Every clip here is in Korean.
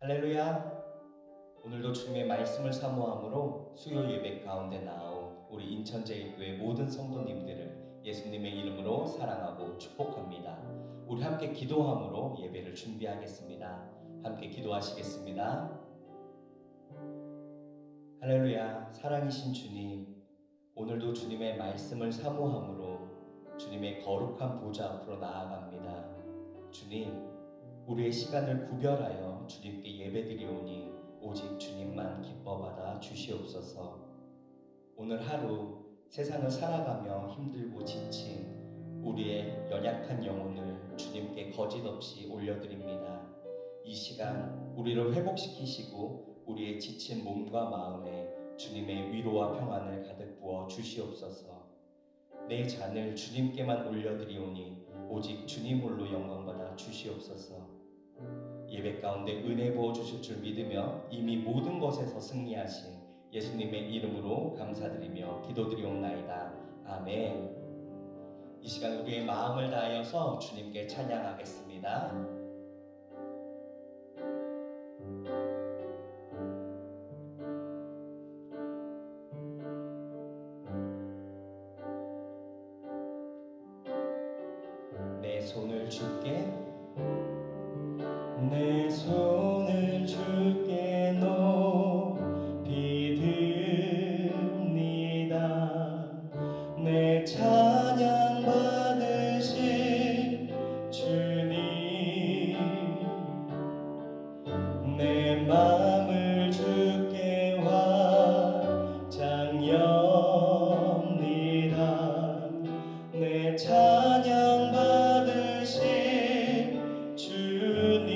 할렐루야. 오늘도 주님의 말씀을 사모함으로 수요 예배 가운데 나온 우리 인천제일교회 모든 성도님들을 예수님의 이름으로 사랑하고 축복합니다. 우리 함께 기도함으로 예배를 준비하겠습니다. 함께 기도하시겠습니다. 할렐루야. 사랑이신 주님, 오늘도 주님의 말씀을 사모함으로 주님의 거룩한 보좌 앞으로 나아갑니다. 주님, 우리의 시간을 구별하여 주님께 예배드리오니 오직 주님만 기뻐받아 주시옵소서. 오늘 하루 세상을 살아가며 힘들고 지친 우리의 연약한 영혼을 주님께 거짓없이 올려드립니다. 이 시간 우리를 회복시키시고 우리의 지친 몸과 마음에 주님의 위로와 평안을 가득 부어 주시옵소서. 내 잔을 주님께만 올려드리오니 오직 주님 홀로 영광받아 주시옵소서. 예배 가운데 은혜 부어주실 줄 믿으며 이미 모든 것에서 승리하신 예수님의 이름으로 감사드리며 기도드리옵나이다. 아멘. 이 시간 우리의 마음을 다하여서 주님께 찬양하겠습니다. 내 손을 줄게, 내 손을 주께 높이 듭니다. 내 찬양 받으신 주님, 내 맘을 주께 완전히 엽니다. 내 찬양 받으신 주님,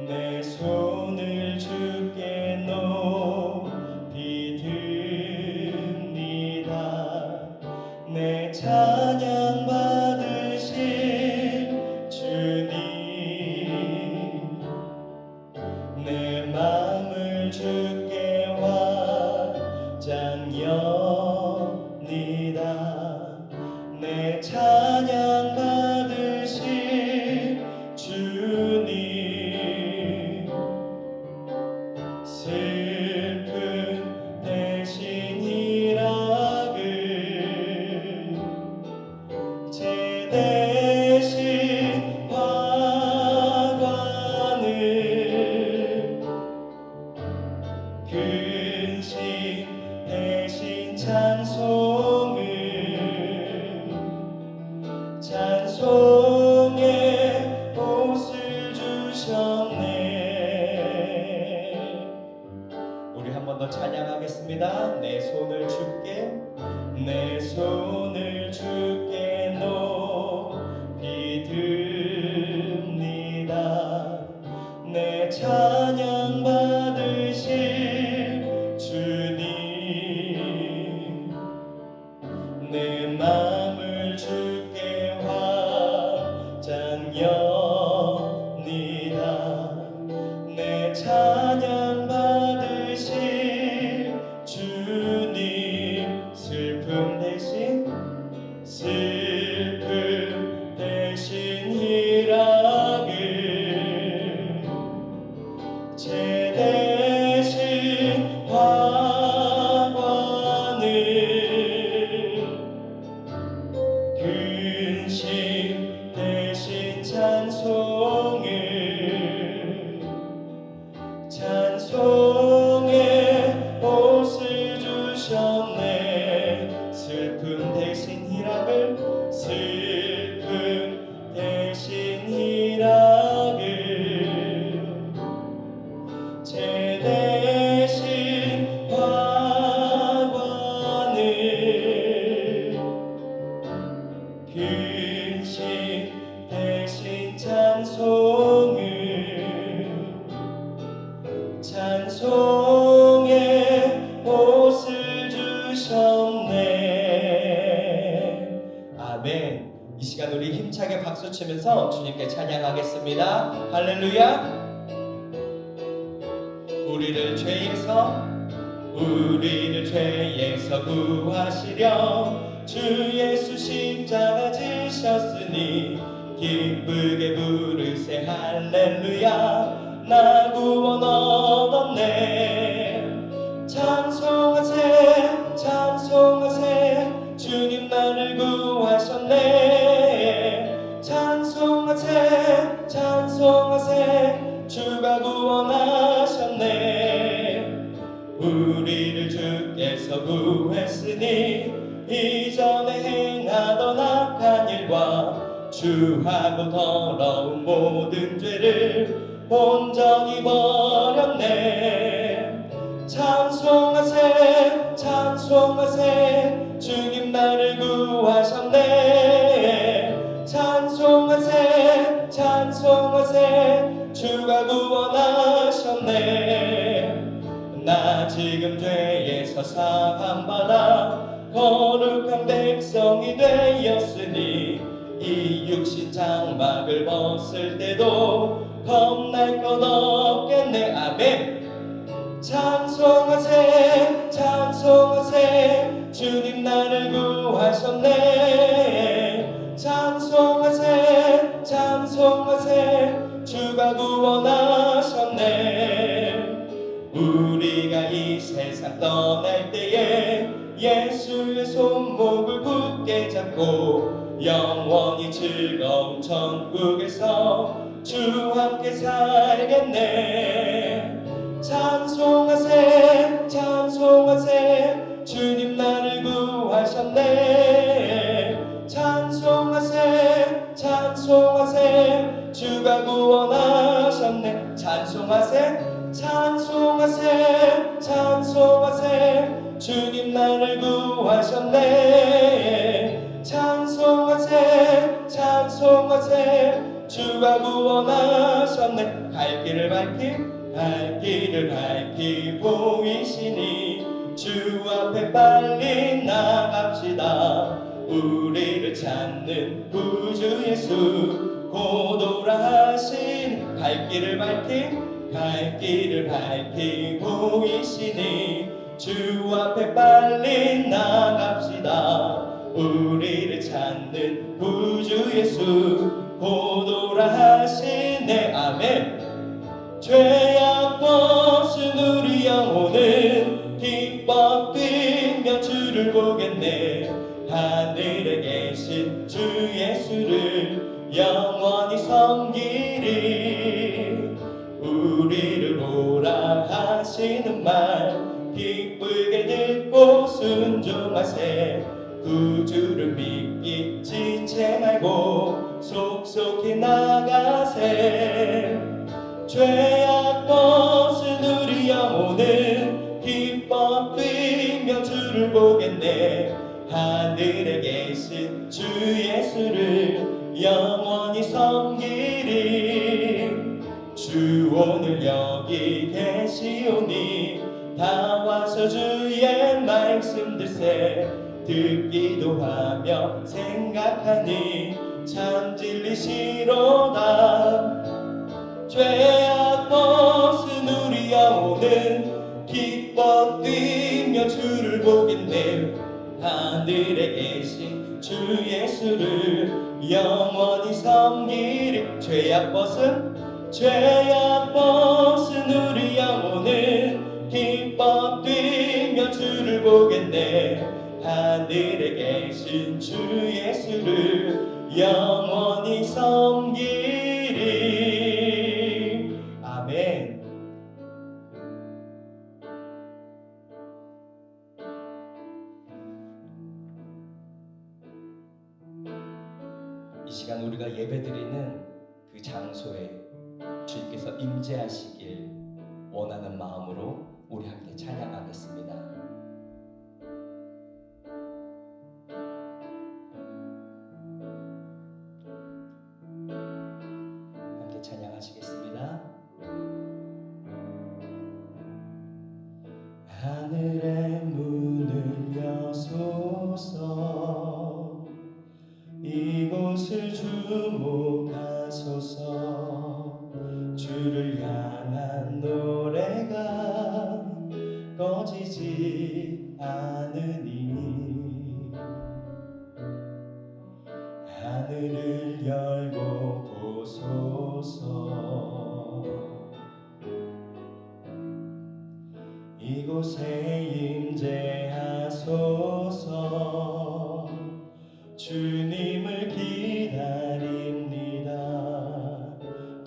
내 손을 주께 높이 듭니다. 내 찬양 받으신 주님, 내 맘을 주께 완전히 엽니다. 내 찬양 받으신 주님, 슬픔 대신 희락을, 죄 대신 화관을, 근심 대신 찬송을, 찬송의 옷을 주셨네. 우리 한 번 더 찬양하겠습니다. 내 손을 주께, 내 손을 주께 높이 듭니다. 내 찬양 받으실 주님, 내 맘을 주께 완전히 엽니다. 내 찬양 받으실 주님, 슬픔 대신 희락을, 죄 대신 화관을, 근심 대신 찬송을, 찬송의 옷을 주셨네. 슬픔 대신 희락을, 슬픔 대신 희락을, 죄 대신 화관을, 근심 대신 찬송을, 찬송의 옷을 주셨네. 아멘. 이 시간 우리 힘차게 박수치면서 주님께 찬양하겠습니다. 할렐루야. 우리를 죄에서 구하시려 주 예수 십자가 지셨으니 기쁘게 부르세 할렐루야 나 구원 얻었네. 찬송하세 찬송하세 주님 나를 구하셨네. 찬송하세 찬송하세 주가 구원하셨네. 우리를 주께서 구했으니 이전에 행하던 악한 일과 주하고 더러운 모든 죄를 온전히 버렸네. 찬송하세 찬송하세 주님 나를 구하셨네. 찬송하세 찬송하세 주가 구원하셨네. 나 지금 죄에서 사함받아 거룩한 백성이 되었으니 이 육신 장막을 벗을 때도 겁날 것 없겠네. 아멘. 찬송하세 찬송하세 주님 나를 구하셨네. 찬송하세 찬송하세 주가 구원하셨네. 우리가 이 세상 떠날 때에 예수의 손목을 굳게 잡고 영원히 즐거운 천국에서 주와 함께 살겠네. 찬송하세 찬송하세 주님 나를 구하셨네. 찬송하세 찬송하세 주가 구원하셨네. 찬송하세 찬송하세 찬송하세 주님 나를 구하셨네. 찬송하세 찬송하세 주가 구원하셨네. 갈 길을 밝히 보이시니 주 앞에 빨리 나갑시다. 우리를 찾는 구주 예수 고도라 하신 갈 길을 밝히 보이시니 주 앞에 빨리 나갑시다. 우리를 찾는 구주 예수 고도라 하시네. 아멘. 죄악 벗은 우리 영혼은 기뻐 뛰며 주를 보겠네. 하늘에 계신 주 예수를 영원히 섬기리. 우리를 보라 하시는 말 기쁘게 듣고 순종하세. 구주를 믿기 지체 말고 속속히 나가세. 죄악 벗은 우리 영혼은 기뻐 뛰며 주를 보겠네. 하늘에 계신 주 예수를 영원히 섬기리. 주 오늘 여기 계시오니 다 와서 주의 말씀 들세. 듣기도 하며 생각하니 참 진리시로다. 죄악 벗은 우리 영혼은 기뻐 뛰며 주를 보겠네. 하늘에 계신 주 예수를 영원히 섬기리. 죄악 벗은 우리 영혼은 기뻐 뛰며 주를 보겠네. 하늘에 계신 주 예수를 영원히 섬기리. 아멘. 이 시간 우리가 예배드리는 그 장소에 주님께서 임재하시길 원하는 마음으로 우리 함께 찬양하겠습니다. 함께 찬양하시겠습니다. 하늘의 문을 여소서. 이곳을 주목하소서. 주를 향한 노래가 꺼지지 않으니 하늘을 열고 이곳에 임재하소서. 주님을 기다립니다.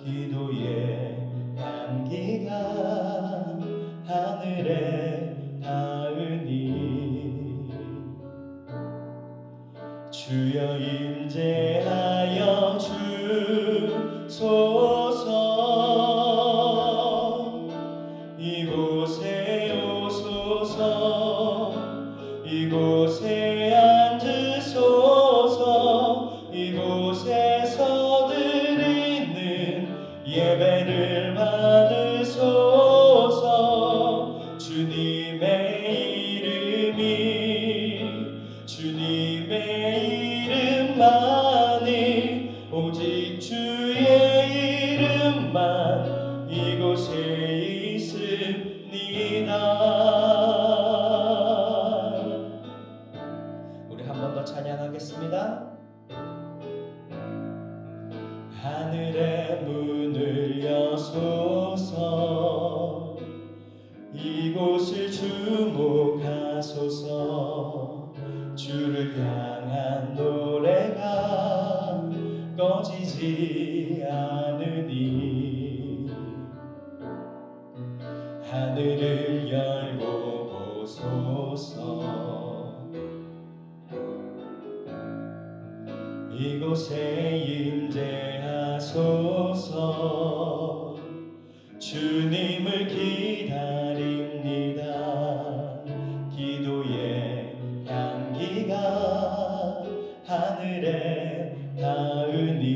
기도의 향기가 하늘에 닿으니 주여 임재하여 주소서. 이곳에 오소서. 이곳에 앉으소서. 이곳에서 드리는 예배를 받으소서. 주님의 이름만이 오직 주의 이름만 이곳에 있습니다. 우리 한 번 더 찬양하겠습니다. 하늘의 문을 여소서. 이곳을 주목하소서. 주를 향한 노래가 꺼지지 않으니 하늘을 열고 보소서. 이곳에 임재하소서. 주님을 기다립니다. 기도의 향기가 하늘에 닿으니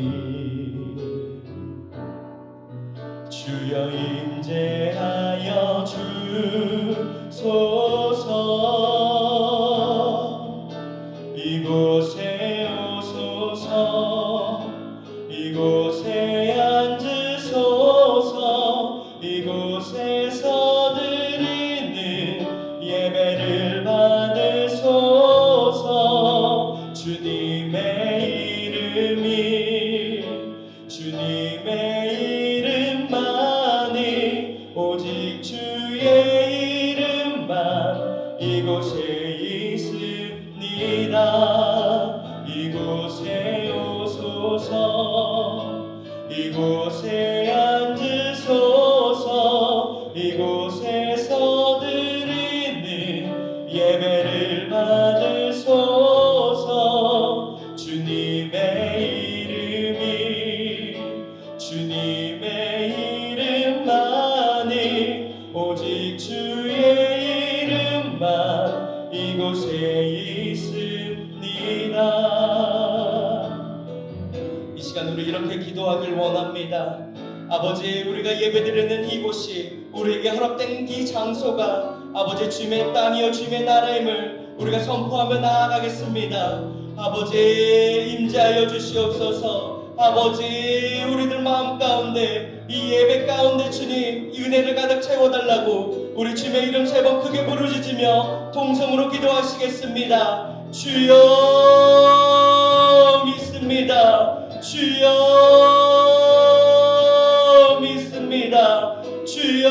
주여 임재하여 주소서. 이곳에 오소서. 이곳에 앉으소서. 이곳에서 드리는 예배를 받으소서. 주님의 이름만이 오직 주의 이름만 이곳에 있습니다. 이곳에 오소서. 이곳에 앉으소서. 이곳에서 드리는 예배를 받으소서. 주님의 이름만이 오직 주의 이름만 이곳에 있습니다. 이 시간 우리 이렇게 기도하길 원합니다. 아버지, 우리가 예배드리는 이곳이, 우리에게 허락된 이 장소가 아버지 주님의 땅이요 주님의 나라임을 우리가 선포하며 나아가겠습니다. 아버지, 임재하여 주시옵소서. 아버지, 우리들 마음 가운데 이 예배 가운데 주님 이 은혜를 가득 채워달라고 우리 주님의 이름 세 번 크게 부르짖으며 동성으로 기도하시겠습니다. 주여 믿습니다. 주여 믿습니다. 주여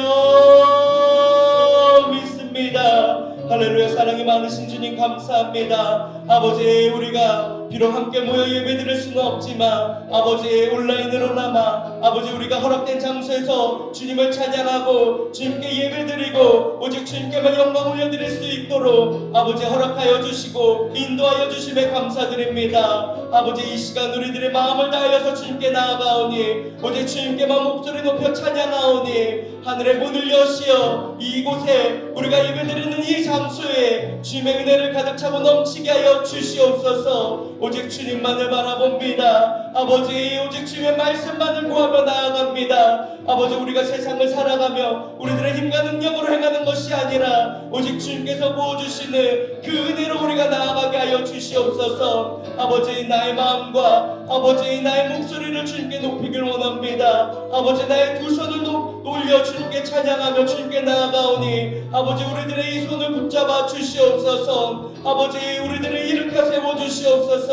믿습니다. 할렐루야. 사랑이 많으신 주님 감사합니다. 아버지, 우리가 비록 함께 모여 예배드릴 수는 없지만 아버지 온라인으로나마 아버지 우리가 허락된 장소에서 주님을 찬양하고 주님께 예배드리고 오직 주님께만 영광 올려드릴 수 있도록 아버지 허락하여 주시고 인도하여 주심에 감사드립니다. 아버지, 이 시간 우리들의 마음을 다하여서 주님께 나아가오니 오직 주님께만 목소리 높여 찬양하오니 하늘의 문을 여시어 이곳에 우리가 예배드리는 이 장소에 주님의 은혜를 가득 차고 넘치게 하여 주시옵소서. 오직 주님만을 바라봅니다. 아버지, 오직 주님의 말씀만을 구하며 나아갑니다. 아버지, 우리가 세상을 살아가며 우리들의 힘과 능력으로 행하는 것이 아니라 오직 주님께서 부어주시는 그 은혜로 우리가 나아가게 하여 주시옵소서. 아버지, 나의 마음과 아버지 나의 목소리를 주님께 높이길 원합니다. 아버지, 나의 두 손을 올려 주님께 찬양하며 주님께 나아가오니 아버지, 우리들의 이 손을 붙잡아 주시옵소서. 아버지, 우리들을 일으켜 세워 주시옵소서.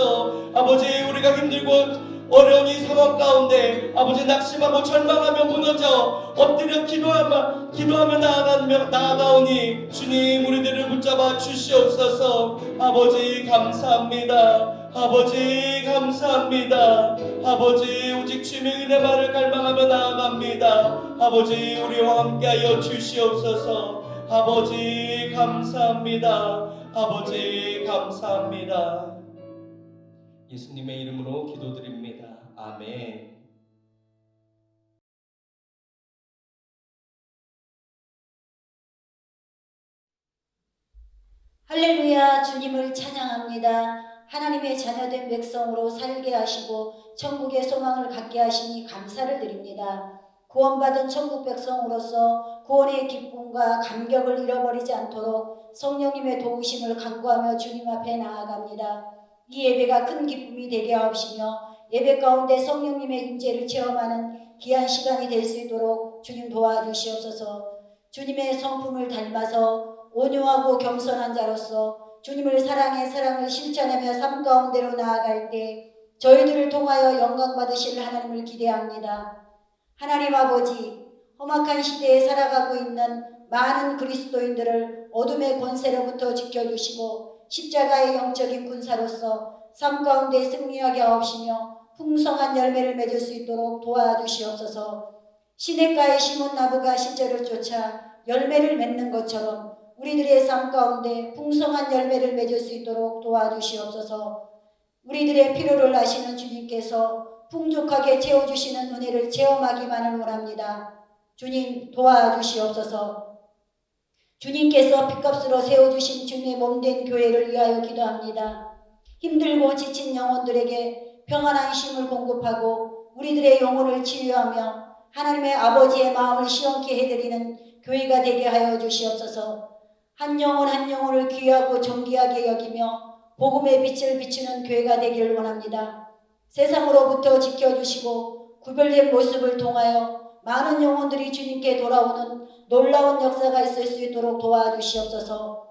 아버지, 우리가 힘들고 어려운 이 상황 가운데 아버지 낙심하고 절망하며 무너져 엎드려 기도하며 나아가오니 주님 우리들을 붙잡아 주시옵소서. 아버지 감사합니다. 아버지 감사합니다. 아버지 오직 주님의 은혜만을 갈망하며 나아갑니다. 아버지 우리와 함께하여 주시옵소서. 아버지 감사합니다. 아버지 감사합니다. 예수님의 이름으로 기도드립니다. 아멘. 할렐루야. 주님을 찬양합니다. 하나님의 자녀된 백성으로 살게 하시고 천국의 소망을 갖게 하시니 감사를 드립니다. 구원받은 천국 백성으로서 구원의 기쁨과 감격을 잃어버리지 않도록 성령님의 도우심을 간구하며 주님 앞에 나아갑니다. 이 예배가 큰 기쁨이 되게 하옵시며 예배 가운데 성령님의 임재를 체험하는 귀한 시간이 될 수 있도록 주님 도와주시옵소서. 주님의 성품을 닮아서 온유하고 겸손한 자로서 주님을 사랑해 사랑을 실천하며 삶 가운데로 나아갈 때 저희들을 통하여 영광 받으실 하나님을 기대합니다. 하나님 아버지, 험악한 시대에 살아가고 있는 많은 그리스도인들을 어둠의 권세로부터 지켜주시고 십자가의 영적인 군사로서 삶 가운데 승리하게 하옵시며 풍성한 열매를 맺을 수 있도록 도와주시옵소서. 시냇가에 심은 나무가 시절을 쫓아 열매를 맺는 것처럼 우리들의 삶 가운데 풍성한 열매를 맺을 수 있도록 도와주시옵소서. 우리들의 필요를 아시는 주님께서 풍족하게 채워주시는 은혜를 체험하기만을 원합니다. 주님 도와주시옵소서. 주님께서 핏값으로 세워주신 주님의 몸된 교회를 위하여 기도합니다. 힘들고 지친 영혼들에게 평안한 쉼을 공급하고 우리들의 영혼을 치유하며 하나님의 아버지의 마음을 시원케 해드리는 교회가 되게 하여 주시옵소서. 한 영혼 한 영혼을 귀하고 존귀하게 여기며 복음의 빛을 비추는 교회가 되기를 원합니다. 세상으로부터 지켜주시고 구별된 모습을 통하여 많은 영혼들이 주님께 돌아오는 놀라운 역사가 있을 수 있도록 도와주시옵소서.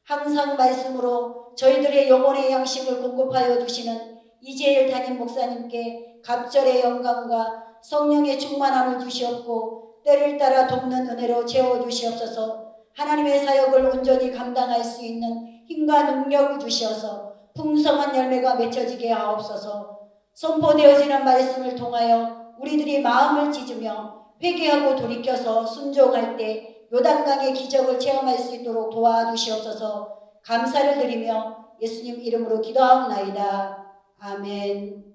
항상 말씀으로 저희들의 영혼의 양식을 공급하여 주시는 이재일 담임 목사님께 갑절의 영광과 성령의 충만함을 주시옵고 때를 따라 돕는 은혜로 채워주시옵소서. 하나님의 사역을 온전히 감당할 수 있는 힘과 능력을 주시어서 풍성한 열매가 맺혀지게 하옵소서. 선포되어지는 말씀을 통하여 우리들이 마음을 찢으며 회개하고 돌이켜서 순종할 때 요단강의 기적을 체험할 수 있도록 도와주시옵소서. 감사를 드리며 예수님 이름으로 기도하옵나이다. 아멘.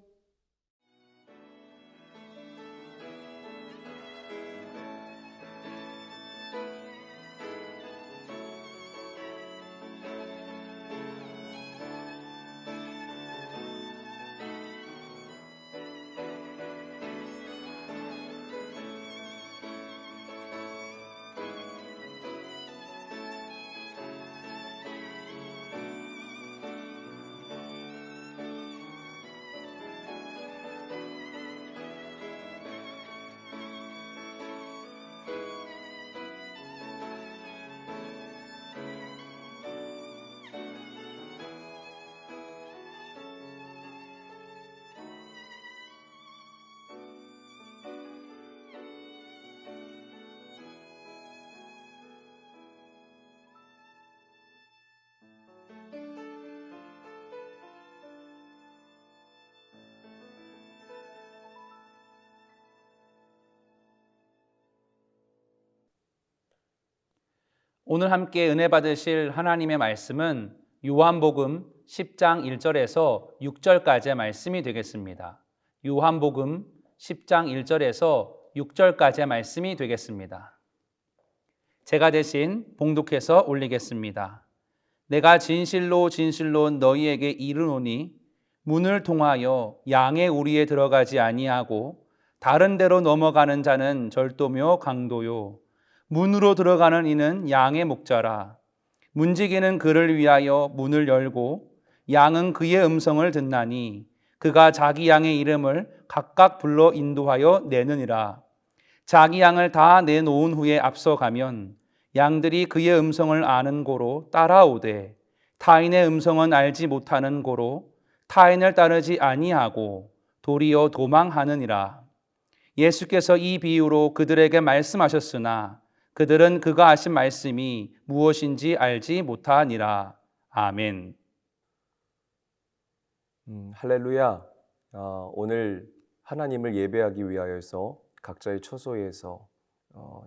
오늘 함께 은혜 받으실 하나님의 말씀은 요한복음 10장 1절에서 6절까지의 말씀이 되겠습니다. 요한복음 10장 1절에서 6절까지의 말씀이 되겠습니다. 제가 대신 봉독해서 올리겠습니다. 내가 진실로 진실로 너희에게 이르노니 문을 통하여 양의 우리에 들어가지 아니하고 다른 데로 넘어가는 자는 절도며 강도요 문으로 들어가는 이는 양의 목자라. 문지기는 그를 위하여 문을 열고 양은 그의 음성을 듣나니 그가 자기 양의 이름을 각각 불러 인도하여 내느니라. 자기 양을 다 내놓은 후에 앞서가면 양들이 그의 음성을 아는 고로 따라오되 타인의 음성은 알지 못하는 고로 타인을 따르지 아니하고 도리어 도망하느니라. 예수께서 이 비유로 그들에게 말씀하셨으나 그들은 그가 하신 말씀이 무엇인지 알지 못하니라. 아멘. 할렐루야. 오늘 하나님을 예배하기 위하여서 각자의 처소에서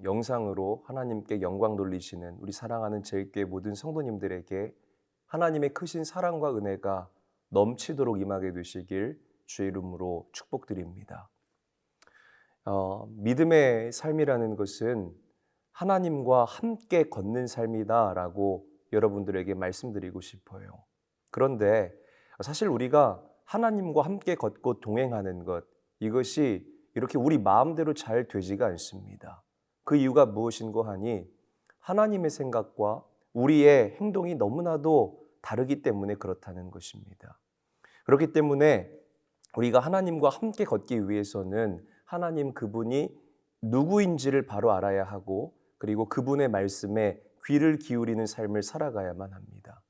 영상으로 하나님께 영광 돌리시는 우리 사랑하는 제일교회 모든 성도님들에게 하나님의 크신 사랑과 은혜가 넘치도록 임하게 되시길 주의 이름으로 축복드립니다. 믿음의 삶이라는 것은 하나님과 함께 걷는 삶이다라고 여러분들에게 말씀드리고 싶어요. 그런데 사실 우리가 하나님과 함께 걷고 동행하는 것, 이것이 이렇게 우리 마음대로 잘 되지가 않습니다. 그 이유가 무엇인고 하니 하나님의 생각과 우리의 행동이 너무나도 다르기 때문에 그렇다는 것입니다. 그렇기 때문에 우리가 하나님과 함께 걷기 위해서는 하나님 그분이 누구인지를 바로 알아야 하고 그리고 그분의 말씀에 귀를 기울이는 삶을 살아가야만 합니다.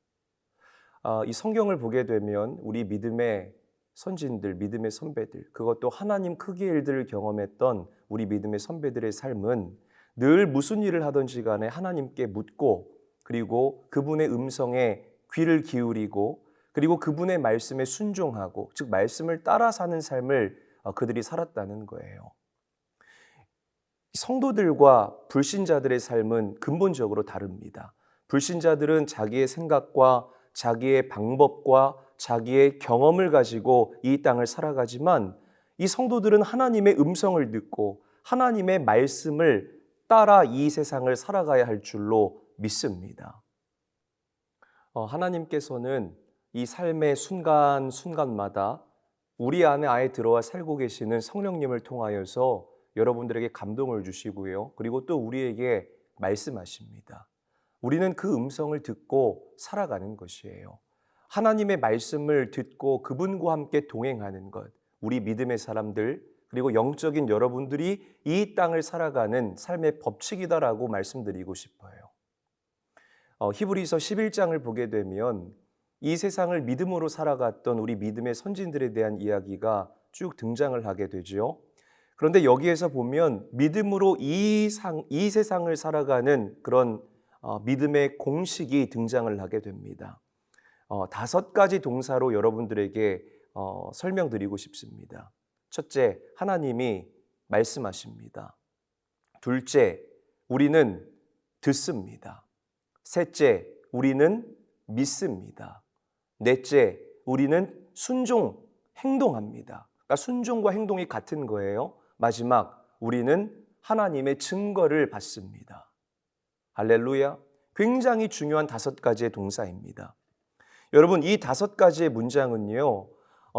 이 성경을 보게 되면 우리 믿음의 선진들, 믿음의 선배들, 그것도 하나님 크기의 일들을 경험했던 우리 믿음의 선배들의 삶은 늘 무슨 일을 하든지 간에 하나님께 묻고 그리고 그분의 음성에 귀를 기울이고 그리고 그분의 말씀에 순종하고 즉 말씀을 따라 사는 삶을 그들이 살았다는 거예요. 성도들과 불신자들의 삶은 근본적으로 다릅니다. 불신자들은 자기의 생각과 자기의 방법과 자기의 경험을 가지고 이 땅을 살아가지만 이 성도들은 하나님의 음성을 듣고 하나님의 말씀을 따라 이 세상을 살아가야 할 줄로 믿습니다. 하나님께서는 이 삶의 순간순간마다 우리 안에 아예 들어와 살고 계시는 성령님을 통하여서 여러분들에게 감동을 주시고요. 그리고 또 우리에게 말씀하십니다. 우리는 그 음성을 듣고 살아가는 것이에요. 하나님의 말씀을 듣고 그분과 함께 동행하는 것, 우리 믿음의 사람들 그리고 영적인 여러분들이 이 땅을 살아가는 삶의 법칙이다라고 말씀드리고 싶어요. 히브리서 11장을 보게 되면 이 세상을 믿음으로 살아갔던 우리 믿음의 선진들에 대한 이야기가 쭉 등장을 하게 되죠. 그런데 여기에서 보면 믿음으로 이 세상을 살아가는 그런 믿음의 공식이 등장을 하게 됩니다. 5가지 동사로 여러분들에게 설명드리고 싶습니다. 첫째, 하나님이 말씀하십니다. 둘째, 우리는 듣습니다. 셋째, 우리는 믿습니다. 넷째, 우리는 행동합니다. 그러니까 순종과 행동이 같은 거예요. 마지막, 우리는 하나님의 증거를 받습니다. 할렐루야. 굉장히 중요한 5가지의 동사입니다. 여러분, 이 5가지의 문장은요,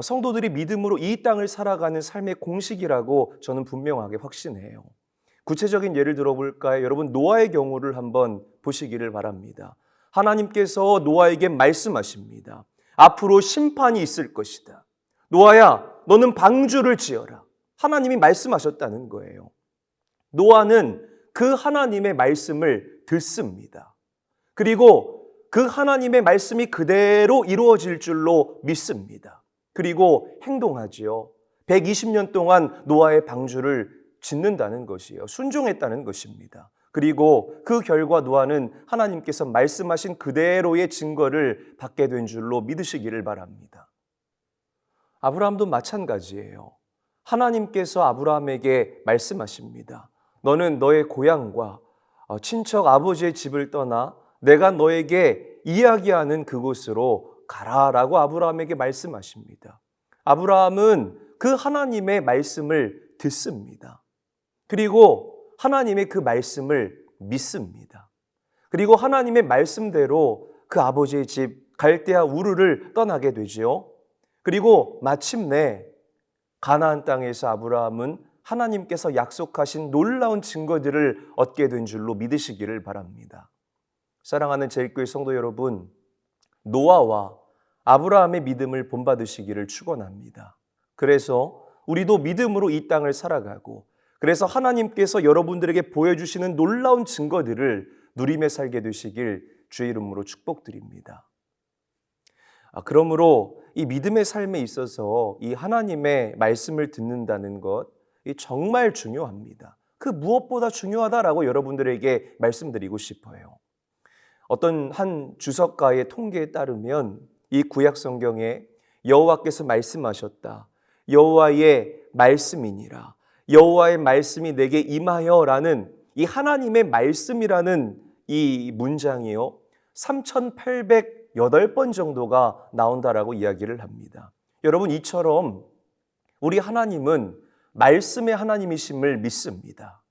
성도들이 믿음으로 이 땅을 살아가는 삶의 공식이라고 저는 분명하게 확신해요. 구체적인 예를 들어볼까요? 여러분, 노아의 경우를 한번 보시기를 바랍니다. 하나님께서 노아에게 말씀하십니다. 앞으로 심판이 있을 것이다. 노아야, 너는 방주를 지어라. 하나님이 말씀하셨다는 거예요. 노아는 그 하나님의 말씀을 듣습니다. 그리고 그 하나님의 말씀이 그대로 이루어질 줄로 믿습니다. 그리고 행동하지요. 120년 동안 노아의 방주를 짓는다는 것이에요. 순종했다는 것입니다. 그리고 그 결과 노아는 하나님께서 말씀하신 그대로의 증거를 받게 된 줄로 믿으시기를 바랍니다. 아브라함도 마찬가지예요. 하나님께서 아브라함에게 말씀하십니다. 너는 너의 고향과 친척 아버지의 집을 떠나 내가 너에게 이야기하는 그곳으로 가라라고 아브라함에게 말씀하십니다. 아브라함은 그 하나님의 말씀을 듣습니다. 그리고 하나님의 그 말씀을 믿습니다. 그리고 하나님의 말씀대로 그 아버지의 집 갈대아 우르를 떠나게 되지요. 그리고 마침내 가나안 땅에서 아브라함은 하나님께서 약속하신 놀라운 증거들을 얻게 된 줄로 믿으시기를 바랍니다. 사랑하는 제일교회 성도 여러분, 노아와 아브라함의 믿음을 본받으시기를 축원합니다. 그래서 우리도 믿음으로 이 땅을 살아가고 그래서 하나님께서 여러분들에게 보여주시는 놀라운 증거들을 누리며 살게 되시길 주의 이름으로 축복드립니다. 그러므로 이 믿음의 삶에 있어서 이 하나님의 말씀을 듣는다는 것, 이 정말 중요합니다. 그 무엇보다 중요하다라고 여러분들에게 말씀드리고 싶어요. 어떤 한 주석가의 통계에 따르면 이 구약 성경에 여호와께서 말씀하셨다. 여호와의 말씀이니라. 여호와의 말씀이 내게 임하여라는 이 하나님의 말씀이라는 이 문장이요. 3,808번 정도가 나온다라고 이야기를 합니다. 여러분, 이처럼 우리 하나님은 말씀의 하나님이심을 믿습니다.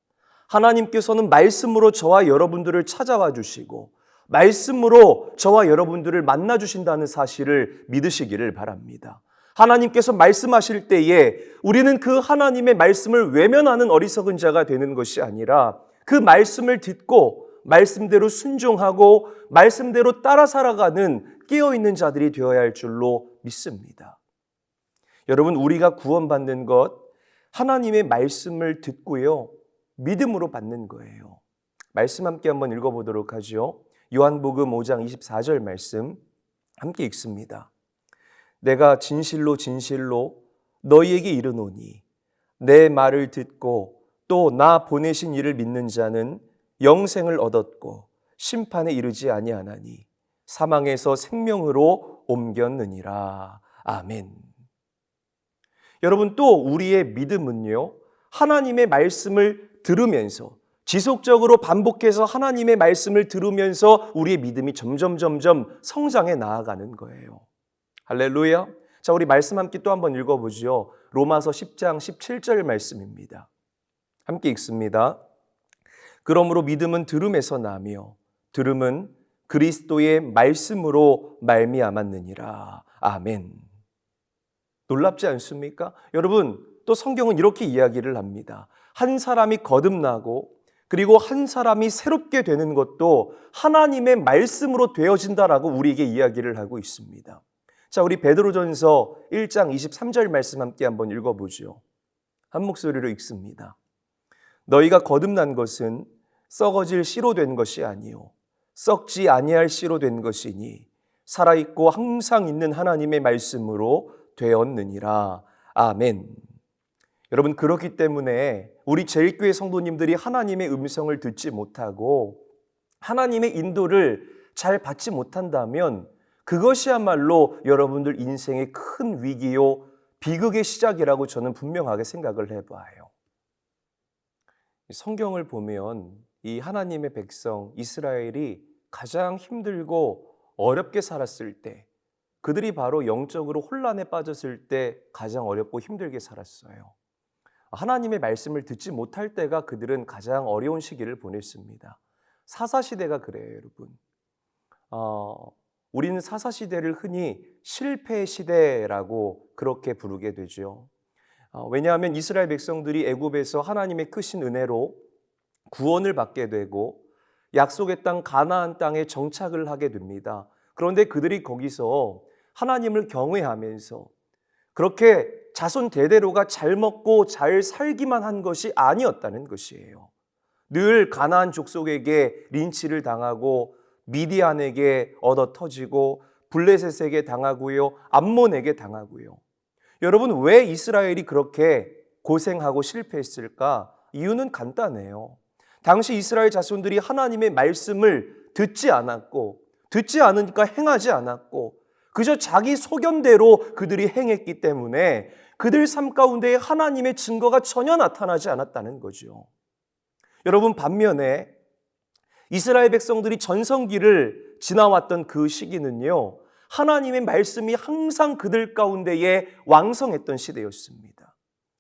하나님께서는 말씀으로 저와 여러분들을 찾아와 주시고 말씀으로 저와 여러분들을 만나 주신다는 사실을 믿으시기를 바랍니다. 하나님께서 말씀하실 때에 우리는 그 하나님의 말씀을 외면하는 어리석은 자가 되는 것이 아니라 그 말씀을 듣고 말씀대로 순종하고 말씀대로 따라 살아가는 깨어있는 자들이 되어야 할 줄로 믿습니다. 여러분, 우리가 구원받는 것 하나님의 말씀을 듣고요, 믿음으로 받는 거예요. 말씀 함께 한번 읽어보도록 하죠. 요한복음 5장 24절 말씀 함께 읽습니다. 내가 진실로 진실로 너희에게 이르노니 내 말을 듣고 또 나 보내신 이를 믿는 자는 영생을 얻었고 심판에 이르지 아니하나니 사망에서 생명으로 옮겼느니라. 아멘. 여러분, 또 우리의 믿음은요, 하나님의 말씀을 들으면서 지속적으로 반복해서 하나님의 말씀을 들으면서 우리의 믿음이 점점 성장해 나아가는 거예요. 할렐루야. 자, 우리 말씀 함께 또 한번 읽어보죠. 로마서 10장 17절 말씀입니다. 함께 읽습니다. 그러므로 믿음은 들음에서 나며 들음은 그리스도의 말씀으로 말미암았느니라. 아멘. 놀랍지 않습니까? 여러분, 또 성경은 이렇게 이야기를 합니다. 한 사람이 거듭나고 그리고 한 사람이 새롭게 되는 것도 하나님의 말씀으로 되어진다라고 우리에게 이야기를 하고 있습니다. 자, 우리 베드로전서 1장 23절 말씀 함께 한번 읽어보죠. 한 목소리로 읽습니다. 너희가 거듭난 것은 썩어질 씨로 된 것이 아니요 썩지 아니할 씨로 된 것이니 살아있고 항상 있는 하나님의 말씀으로 되었느니라. 아멘. 여러분, 그렇기 때문에 우리 제일교회 성도님들이 하나님의 음성을 듣지 못하고 하나님의 인도를 잘 받지 못한다면 그것이야말로 여러분들 인생의 큰 위기요 비극의 시작이라고 저는 분명하게 생각을 해봐요. 성경을 보면 이 하나님의 백성 이스라엘이 가장 힘들고 어렵게 살았을 때, 그들이 바로 영적으로 혼란에 빠졌을 때 가장 어렵고 힘들게 살았어요. 하나님의 말씀을 듣지 못할 때가 그들은 가장 어려운 시기를 보냈습니다. 사사시대가 그래요, 여러분. 우리는 사사시대를 흔히 실패의 시대라고 그렇게 부르게 되죠. 왜냐하면 이스라엘 백성들이 애굽에서 하나님의 크신 은혜로 구원을 받게 되고 약속의 땅 가나안 땅에 정착을 하게 됩니다. 그런데 그들이 거기서 하나님을 경외하면서 그렇게 자손 대대로가 잘 먹고 잘 살기만 한 것이 아니었다는 것이에요. 늘 가나안 족속에게 린치를 당하고 미디안에게 얻어 터지고 블레셋에게 당하고요, 암몬에게 당하고요. 여러분, 왜 이스라엘이 그렇게 고생하고 실패했을까? 이유는 간단해요. 당시 이스라엘 자손들이 하나님의 말씀을 듣지 않았고, 듣지 않으니까 행하지 않았고, 그저 자기 소견대로 그들이 행했기 때문에 그들 삶 가운데 하나님의 증거가 전혀 나타나지 않았다는 거죠. 여러분, 반면에 이스라엘 백성들이 전성기를 지나왔던 그 시기는요, 하나님의 말씀이 항상 그들 가운데에 왕성했던 시대였습니다.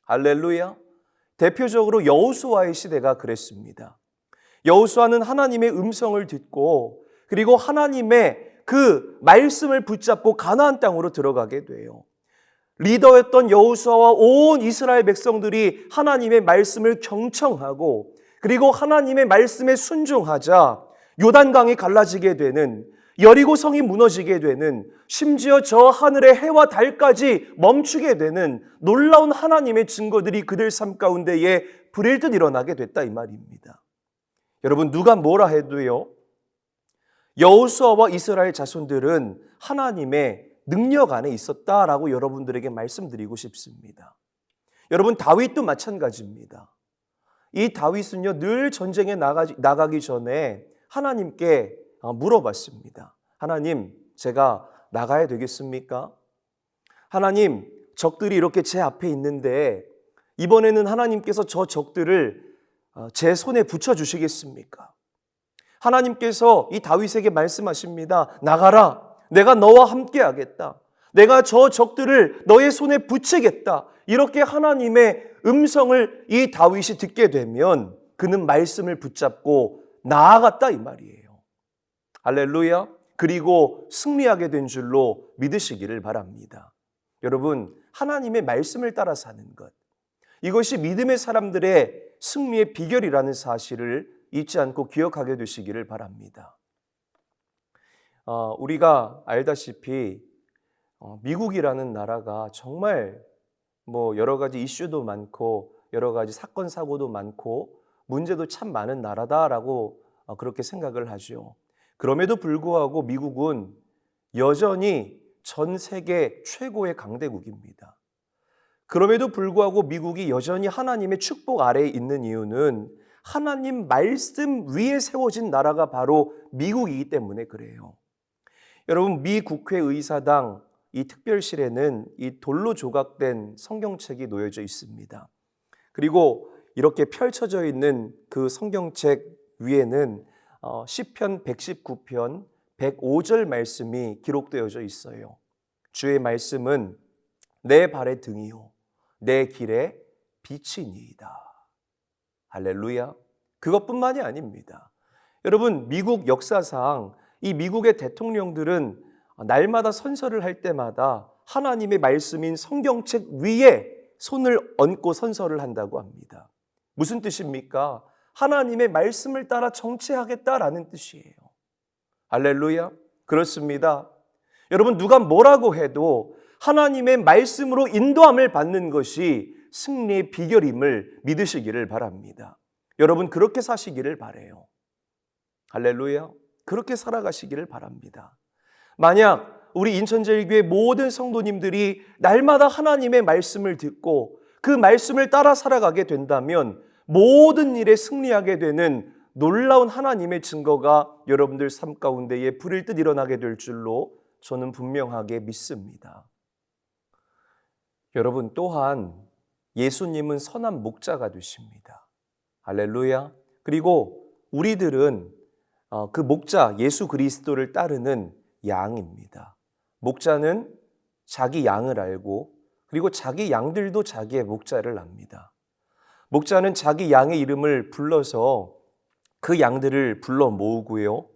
할렐루야. 대표적으로 여호수아의 시대가 그랬습니다. 여호수아는 하나님의 음성을 듣고 그리고 하나님의 그 말씀을 붙잡고 가나안 땅으로 들어가게 돼요. 리더였던 여호수아와 온 이스라엘 백성들이 하나님의 말씀을 경청하고 그리고 하나님의 말씀에 순종하자 요단강이 갈라지게 되는, 여리고성이 무너지게 되는, 심지어 저 하늘의 해와 달까지 멈추게 되는 놀라운 하나님의 증거들이 그들 삶 가운데에 불일듯 일어나게 됐다, 이 말입니다. 여러분, 누가 뭐라 해도요, 여호수아와 이스라엘 자손들은 하나님의 능력 안에 있었다라고 여러분들에게 말씀드리고 싶습니다. 여러분, 다윗도 마찬가지입니다. 이 다윗은요, 늘 전쟁에 나가기 전에 하나님께 물어봤습니다. 하나님, 제가 나가야 되겠습니까? 하나님, 적들이 이렇게 제 앞에 있는데 이번에는 하나님께서 저 적들을 제 손에 붙여주시겠습니까? 하나님께서 이 다윗에게 말씀하십니다. 나가라. 내가 너와 함께 하겠다. 내가 저 적들을 너의 손에 붙이겠다. 이렇게 하나님의 음성을 이 다윗이 듣게 되면 그는 말씀을 붙잡고 나아갔다 이 말이에요. 할렐루야. 그리고 승리하게 된 줄로 믿으시기를 바랍니다. 여러분, 하나님의 말씀을 따라 사는 것, 이것이 믿음의 사람들의 승리의 비결이라는 사실을 잊지 않고 기억하게 되시기를 바랍니다. 우리가 알다시피 미국이라는 나라가 정말 여러 가지 이슈도 많고 여러 가지 사건 사고도 많고 문제도 참 많은 나라다라고 그렇게 생각을 하죠. 그럼에도 불구하고 미국은 여전히 전 세계 최고의 강대국입니다. 그럼에도 불구하고 미국이 여전히 하나님의 축복 아래에 있는 이유는 하나님 말씀 위에 세워진 나라가 바로 미국이기 때문에 그래요. 여러분, 미 국회의사당 이 특별실에는 이 돌로 조각된 성경책이 놓여져 있습니다. 그리고 이렇게 펼쳐져 있는 그 성경책 위에는 시편 119편 105절 말씀이 기록되어져 있어요. 주의 말씀은 내 발의 등이요 내 길의 빛이니이다. 할렐루야. 그것뿐만이 아닙니다. 여러분, 미국 역사상 이 미국의 대통령들은 날마다 선서를 할 때마다 하나님의 말씀인 성경책 위에 손을 얹고 선서를 한다고 합니다. 무슨 뜻입니까? 하나님의 말씀을 따라 정치하겠다라는 뜻이에요. 할렐루야. 그렇습니다. 여러분, 누가 뭐라고 해도 하나님의 말씀으로 인도함을 받는 것이 승리의 비결임을 믿으시기를 바랍니다. 여러분, 그렇게 사시기를 바라요. 할렐루야. 그렇게 살아가시기를 바랍니다. 만약 우리 인천제일교회 모든 성도님들이 날마다 하나님의 말씀을 듣고 그 말씀을 따라 살아가게 된다면 모든 일에 승리하게 되는 놀라운 하나님의 증거가 여러분들 삶 가운데에 불일 듯 일어나게 될 줄로 저는 분명하게 믿습니다. 여러분, 또한 예수님은 선한 목자가 되십니다. 할렐루야. 그리고 우리들은 그 목자 예수 그리스도를 따르는 양입니다. 목자는 자기 양을 알고 그리고 자기 양들도 자기의 목자를 압니다. 목자는 자기 양의 이름을 불러서 그 양들을 불러 모으고요.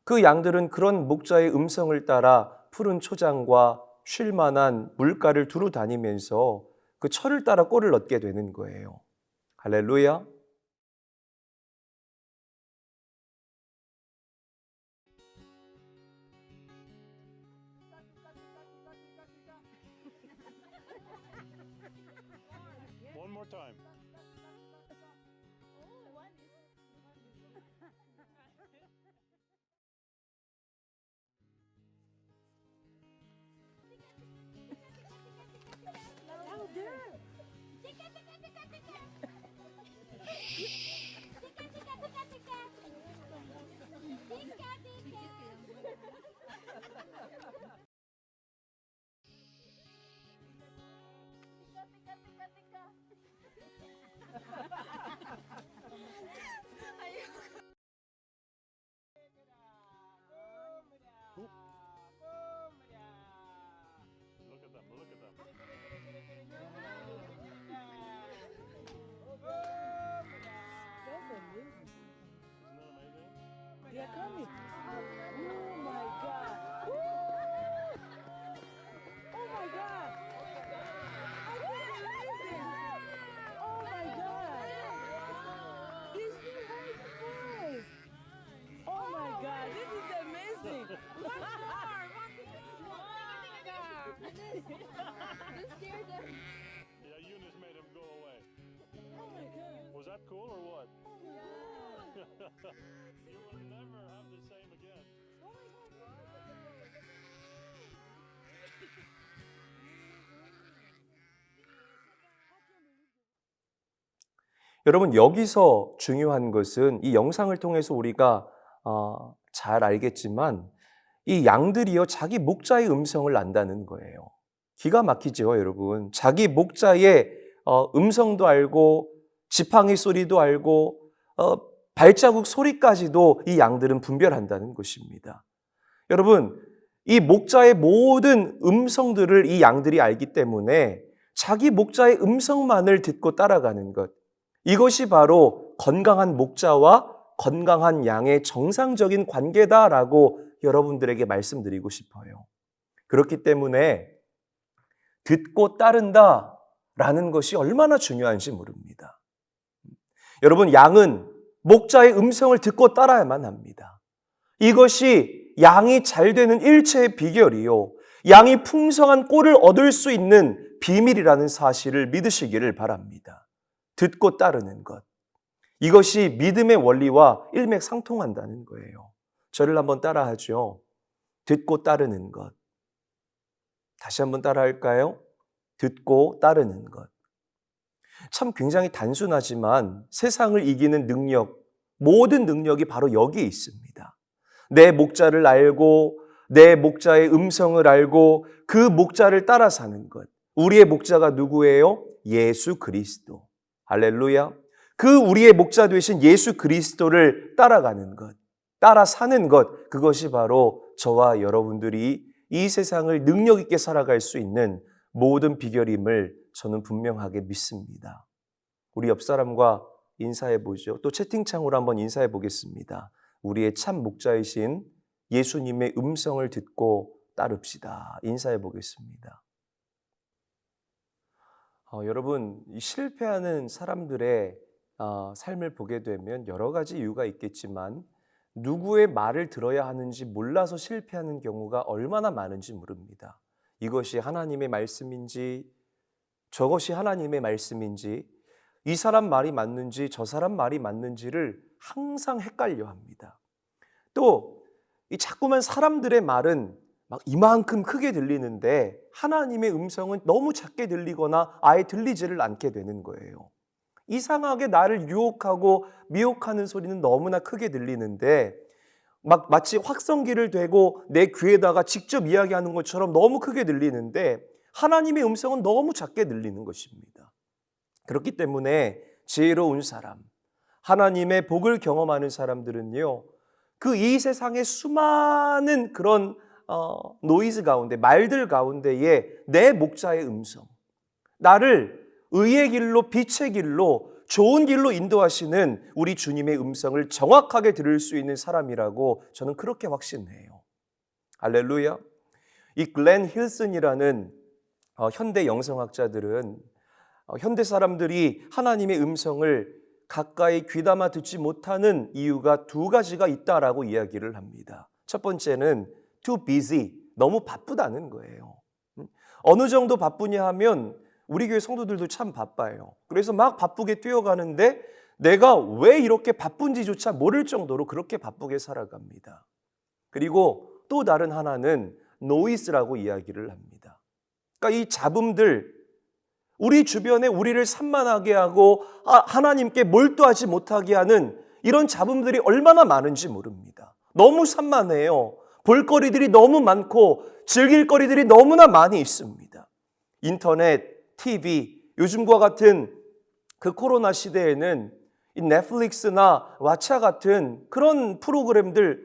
그 양들은 그런 목자의 음성을 따라 푸른 초장과 쉴 만한 물가를 두루 다니면서 그 철을 따라 꼴을 얻게 되는 거예요. 할렐루야. One more time. Look at them, look at them. Isn't that amazing? They are coming. Oh my God. Woo! Oh my God. I can't believe this. Oh my God. This is right first. Oh my God. This is amazing. One more. This scared them. Yeah, Eunice made him go away. Oh my God. Was that cool or what? Oh my God. You will never have the same again. Oh my God. 여러분, 여기서 중요한 것은 이 영상을 통해서 우리가 잘 알겠지만 이 양들이요, 자기 목자의 음성을 안다는 거예요. 기가 막히죠, 여러분. 자기 목자의 음성도 알고 지팡이 소리도 알고 발자국 소리까지도 이 양들은 분별한다는 것입니다. 여러분, 이 목자의 모든 음성들을 이 양들이 알기 때문에 자기 목자의 음성만을 듣고 따라가는 것, 이것이 바로 건강한 목자와 건강한 양의 정상적인 관계다라고 여러분들에게 말씀드리고 싶어요. 그렇기 때문에 듣고 따른다라는 것이 얼마나 중요한지 모릅니다. 여러분, 양은 목자의 음성을 듣고 따라야만 합니다. 이것이 양이 잘 되는 일체의 비결이요, 양이 풍성한 꼴을 얻을 수 있는 비밀이라는 사실을 믿으시기를 바랍니다. 듣고 따르는 것, 이것이 믿음의 원리와 일맥상통한다는 거예요. 저를 한번 따라하죠. 듣고 따르는 것. 다시 한번 따라할까요? 듣고 따르는 것. 참 굉장히 단순하지만 세상을 이기는 능력, 모든 능력이 바로 여기에 있습니다. 내 목자를 알고 내 목자의 음성을 알고 그 목자를 따라 사는 것. 우리의 목자가 누구예요? 예수 그리스도. 할렐루야. 그 우리의 목자 되신 예수 그리스도를 따라가는 것, 따라 사는 것, 그것이 바로 저와 여러분들이 이 세상을 능력 있게 살아갈 수 있는 모든 비결임을 저는 분명하게 믿습니다. 우리 옆 사람과 인사해 보죠. 또 채팅창으로 한번 인사해 보겠습니다. 우리의 참 목자이신 예수님의 음성을 듣고 따릅시다. 인사해 보겠습니다. 여러분, 이 실패하는 사람들의 삶을 보게 되면 여러 가지 이유가 있겠지만 누구의 말을 들어야 하는지 몰라서 실패하는 경우가 얼마나 많은지 모릅니다. 이것이 하나님의 말씀인지 저것이 하나님의 말씀인지 이 사람 말이 맞는지 저 사람 말이 맞는지를 항상 헷갈려 합니다. 또 이 자꾸만 사람들의 말은 막 이만큼 크게 들리는데 하나님의 음성은 너무 작게 들리거나 아예 들리지를 않게 되는 거예요. 이상하게 나를 유혹하고 미혹하는 소리는 너무나 크게 들리는데 마치 확성기를 대고 내 귀에다가 직접 이야기하는 것처럼 너무 크게 들리는데 하나님의 음성은 너무 작게 들리는 것입니다. 그렇기 때문에 지혜로운 사람, 하나님의 복을 경험하는 사람들은요, 그 이 세상의 수많은 그런 노이즈 가운데, 말들 가운데에 내 목자의 음성, 나를 의의 길로, 빛의 길로, 좋은 길로 인도하시는 우리 주님의 음성을 정확하게 들을 수 있는 사람이라고 저는 그렇게 확신해요. 할렐루야. 이 글렌 힐슨이라는 현대 영성학자들은 현대 사람들이 하나님의 음성을 가까이 귀담아 듣지 못하는 이유가 두 가지가 있다라고 이야기를 합니다. 첫 번째는 too busy, 너무 바쁘다는 거예요. 어느 정도 바쁘냐 하면 우리 교회 성도들도 참 바빠요. 그래서 막 바쁘게 뛰어가는데 내가 왜 이렇게 바쁜지조차 모를 정도로 그렇게 바쁘게 살아갑니다. 그리고 또 다른 하나는 노이즈라고 이야기를 합니다. 그러니까 이 잡음들, 우리 주변에 우리를 산만하게 하고 하나님께 몰두하지 못하게 하는 이런 잡음들이 얼마나 많은지 모릅니다. 너무 산만해요. 볼거리들이 너무 많고 즐길 거리들이 너무나 많이 있습니다. 인터넷, TV, 요즘과 같은 그 코로나 시대에는 이 넷플릭스나 왓챠 같은 그런 프로그램들,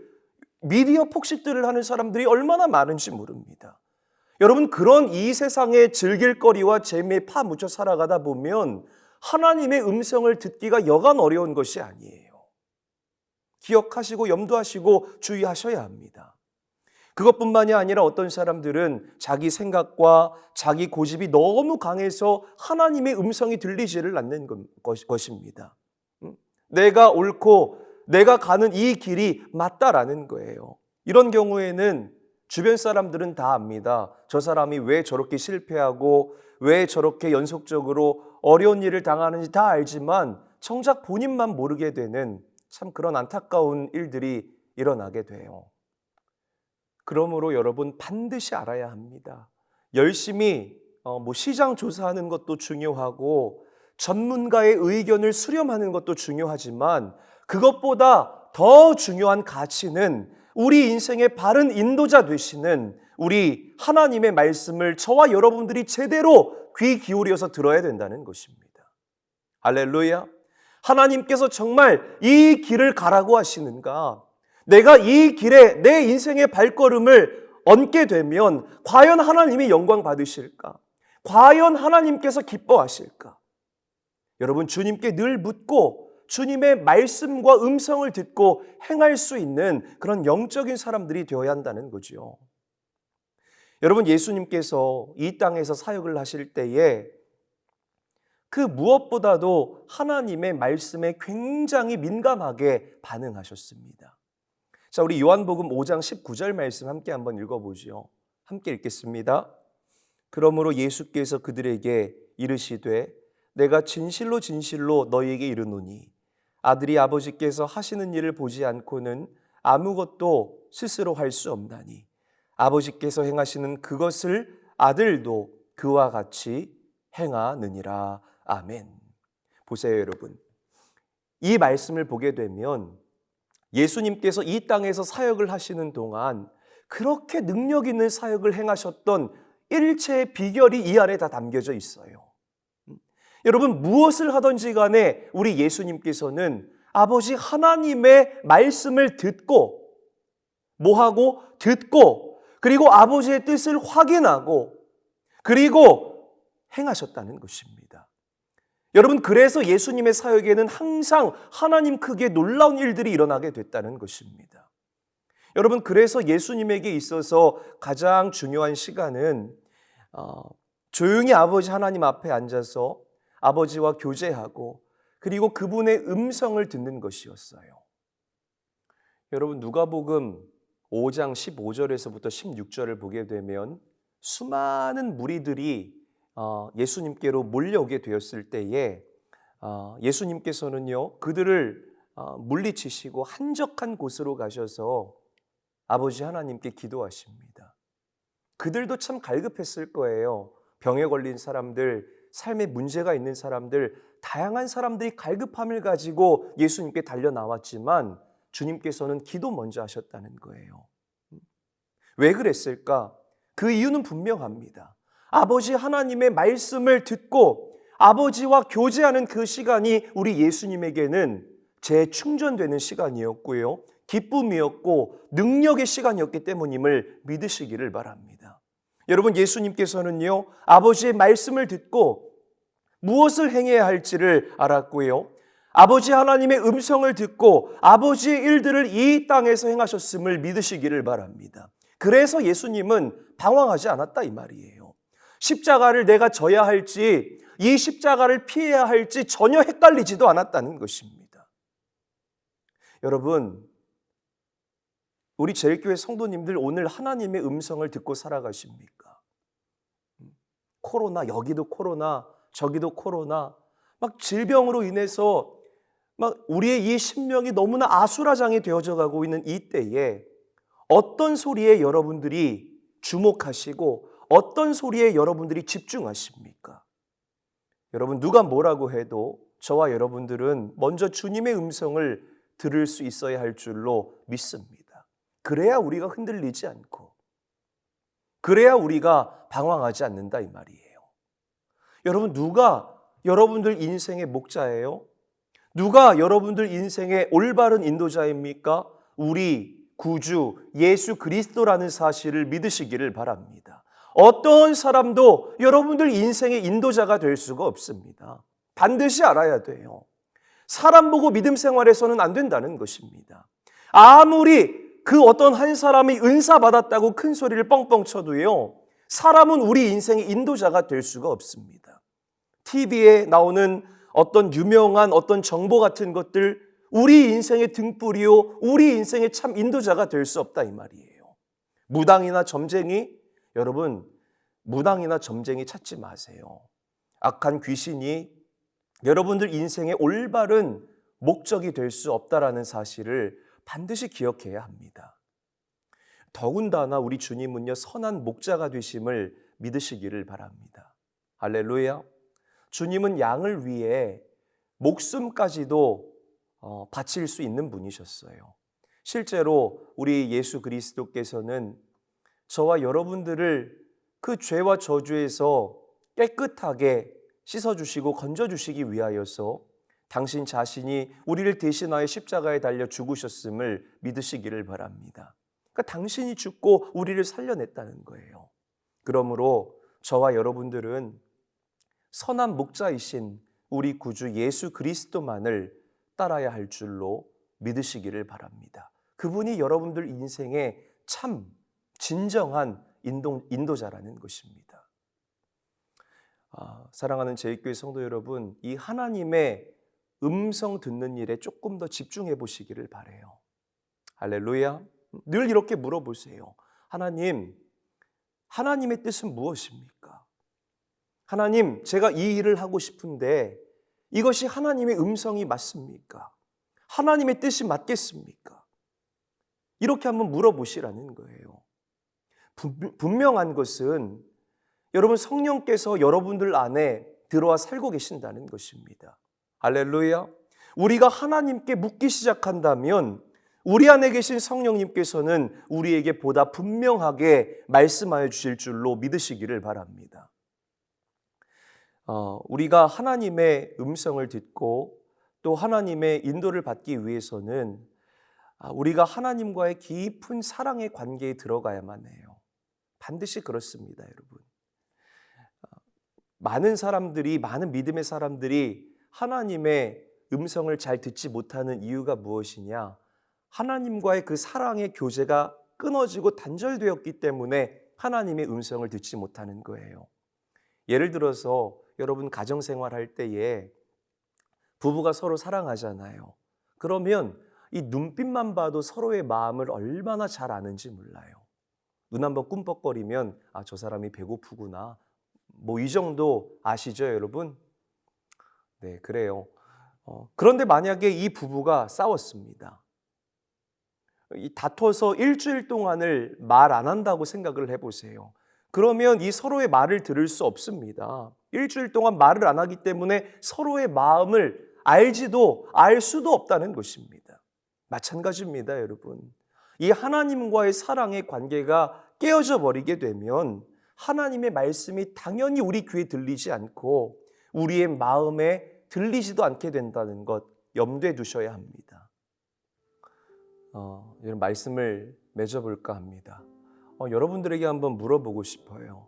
미디어 폭식들을 하는 사람들이 얼마나 많은지 모릅니다. 여러분, 그런 이 세상의 즐길거리와 재미에 파묻혀 살아가다 보면 하나님의 음성을 듣기가 여간 어려운 것이 아니에요. 기억하시고 염두하시고 주의하셔야 합니다. 그것뿐만이 아니라 어떤 사람들은 자기 생각과 자기 고집이 너무 강해서 하나님의 음성이 들리지를 않는 것입니다. 내가 옳고 내가 가는 이 길이 맞다라는 거예요. 이런 경우에는 주변 사람들은 다 압니다. 저 사람이 왜 저렇게 실패하고 왜 저렇게 연속적으로 어려운 일을 당하는지 다 알지만 정작 본인만 모르게 되는 참 그런 안타까운 일들이 일어나게 돼요. 그러므로 여러분, 반드시 알아야 합니다. 열심히 시장 조사하는 것도 중요하고 전문가의 의견을 수렴하는 것도 중요하지만 그것보다 더 중요한 가치는 우리 인생의 바른 인도자 되시는 우리 하나님의 말씀을 저와 여러분들이 제대로 귀 기울여서 들어야 된다는 것입니다. 할렐루야. 하나님께서 정말 이 길을 가라고 하시는가? 내가 이 길에 내 인생의 발걸음을 얹게 되면 과연 하나님이 영광 받으실까? 과연 하나님께서 기뻐하실까? 여러분, 주님께 늘 묻고 주님의 말씀과 음성을 듣고 행할 수 있는 그런 영적인 사람들이 되어야 한다는 거죠. 여러분, 예수님께서 이 땅에서 사역을 하실 때에 그 무엇보다도 하나님의 말씀에 굉장히 민감하게 반응하셨습니다. 자, 우리 요한복음 5장 19절 말씀 함께 한번 읽어보죠. 함께 읽겠습니다. 그러므로 예수께서 그들에게 이르시되 내가 진실로 진실로 너희에게 이르노니 아들이 아버지께서 하시는 일을 보지 않고는 아무것도 스스로 할 수 없나니 아버지께서 행하시는 그것을 아들도 그와 같이 행하느니라. 아멘. 보세요, 여러분. 이 말씀을 보게 되면 예수님께서 이 땅에서 사역을 하시는 동안 그렇게 능력 있는 사역을 행하셨던 일체의 비결이 이 안에 다 담겨져 있어요. 여러분, 무엇을 하든지 간에 우리 예수님께서는 아버지 하나님의 말씀을 듣고 뭐하고? 듣고 그리고 아버지의 뜻을 확인하고 그리고 행하셨다는 것입니다. 여러분, 그래서 예수님의 사역에는 항상 하나님 크기의 놀라운 일들이 일어나게 됐다는 것입니다. 여러분, 그래서 예수님에게 있어서 가장 중요한 시간은 조용히 아버지 하나님 앞에 앉아서 아버지와 교제하고 그리고 그분의 음성을 듣는 것이었어요. 여러분, 누가복음 5장 15절에서부터 16절을 보게 되면 수많은 무리들이 예수님께로 몰려오게 되었을 때에 예수님께서는요 그들을 물리치시고 한적한 곳으로 가셔서 아버지 하나님께 기도하십니다. 그들도 참 갈급했을 거예요. 병에 걸린 사람들, 삶에 문제가 있는 사람들, 다양한 사람들이 갈급함을 가지고 예수님께 달려 나왔지만 주님께서는 기도 먼저 하셨다는 거예요. 왜 그랬을까? 그 이유는 분명합니다. 아버지 하나님의 말씀을 듣고 아버지와 교제하는 그 시간이 우리 예수님에게는 재충전되는 시간이었고요, 기쁨이었고 능력의 시간이었기 때문임을 믿으시기를 바랍니다. 여러분, 예수님께서는요 아버지의 말씀을 듣고 무엇을 행해야 할지를 알았고요, 아버지 하나님의 음성을 듣고 아버지의 일들을 이 땅에서 행하셨음을 믿으시기를 바랍니다. 그래서 예수님은 방황하지 않았다 이 말이에요. 십자가를 내가 져야 할지 이 십자가를 피해야 할지 전혀 헷갈리지도 않았다는 것입니다. 여러분, 우리 제일교회 성도님들 오늘 하나님의 음성을 듣고 살아가십니까? 코로나, 여기도 코로나, 저기도 코로나, 막 질병으로 인해서 막 우리의 이 심령이 너무나 아수라장이 되어져 가고 있는 이 때에 어떤 소리에 여러분들이 주목하시고 어떤 소리에 여러분들이 집중하십니까? 여러분, 누가 뭐라고 해도 저와 여러분들은 먼저 주님의 음성을 들을 수 있어야 할 줄로 믿습니다. 그래야 우리가 흔들리지 않고 그래야 우리가 방황하지 않는다 이 말이에요. 여러분, 누가 여러분들 인생의 목자예요? 누가 여러분들 인생의 올바른 인도자입니까? 우리 구주 예수 그리스도라는 사실을 믿으시기를 바랍니다. 어떤 사람도 여러분들 인생의 인도자가 될 수가 없습니다. 반드시 알아야 돼요. 사람 보고 믿음 생활해서는 안 된다는 것입니다. 아무리 그 어떤 한 사람이 은사 받았다고 큰 소리를 뻥뻥 쳐도요, 사람은 우리 인생의 인도자가 될 수가 없습니다. TV에 나오는 어떤 유명한 어떤 정보 같은 것들, 우리 인생의 등불이요, 우리 인생의 참 인도자가 될 수 없다 이 말이에요. 무당이나 점쟁이, 여러분, 무당이나 점쟁이 찾지 마세요. 악한 귀신이 여러분들 인생의 올바른 목적이 될 수 없다라는 사실을 반드시 기억해야 합니다. 더군다나 우리 주님은요 선한 목자가 되심을 믿으시기를 바랍니다. 할렐루야. 주님은 양을 위해 목숨까지도 바칠 수 있는 분이셨어요. 실제로 우리 예수 그리스도께서는 저와 여러분들을 그 죄와 저주에서 깨끗하게 씻어주시고 건져주시기 위하여서 당신 자신이 우리를 대신하여 십자가에 달려 죽으셨음을 믿으시기를 바랍니다. 그러니까 당신이 죽고 우리를 살려냈다는 거예요. 그러므로 저와 여러분들은 선한 목자이신 우리 구주 예수 그리스도만을 따라야 할 줄로 믿으시기를 바랍니다. 그분이 여러분들 인생의 참 진정한 인도자라는 것입니다. 사랑하는 제1교회 성도 여러분, 이 하나님의 음성 듣는 일에 조금 더 집중해 보시기를 바라요. 할렐루야. 늘 이렇게 물어보세요. 하나님의 뜻은 무엇입니까? 하나님, 제가 이 일을 하고 싶은데 이것이 하나님의 음성이 맞습니까? 하나님의 뜻이 맞겠습니까? 이렇게 한번 물어보시라는 거예요. 분명한 것은 여러분 성령께서 여러분들 안에 들어와 살고 계신다는 것입니다. 할렐루야. 우리가 하나님께 묻기 시작한다면 우리 안에 계신 성령님께서는 우리에게 보다 분명하게 말씀하여 주실 줄로 믿으시기를 바랍니다. 우리가 하나님의 음성을 듣고 또 하나님의 인도를 받기 위해서는 우리가 하나님과의 깊은 사랑의 관계에 들어가야만 해요. 반드시 그렇습니다, 여러분. 많은 믿음의 사람들이 하나님의 음성을 잘 듣지 못하는 이유가 무엇이냐? 하나님과의 그 사랑의 교제가 끊어지고 단절되었기 때문에 하나님의 음성을 듣지 못하는 거예요. 예를 들어서 여러분 가정생활 할 때에 부부가 서로 사랑하잖아요. 그러면 이 눈빛만 봐도 서로의 마음을 얼마나 잘 아는지 몰라요. 눈 한번 꿈뻑거리면 저 사람이 배고프구나. 이 정도 아시죠, 여러분? 네, 그래요. 그런데 만약에 이 부부가 싸웠습니다. 다퉈서 일주일 동안을 말 안 한다고 생각을 해보세요. 그러면 이 서로의 말을 들을 수 없습니다. 일주일 동안 말을 안 하기 때문에 서로의 마음을 알 수도 없다는 것입니다. 마찬가지입니다, 여러분. 이 하나님과의 사랑의 관계가 깨어져 버리게 되면 하나님의 말씀이 당연히 우리 귀에 들리지 않고 우리의 마음에 들리지도 않게 된다는 것 염두에 두셔야 합니다. 이런 말씀을 맺어볼까 합니다. 여러분들에게 한번 물어보고 싶어요.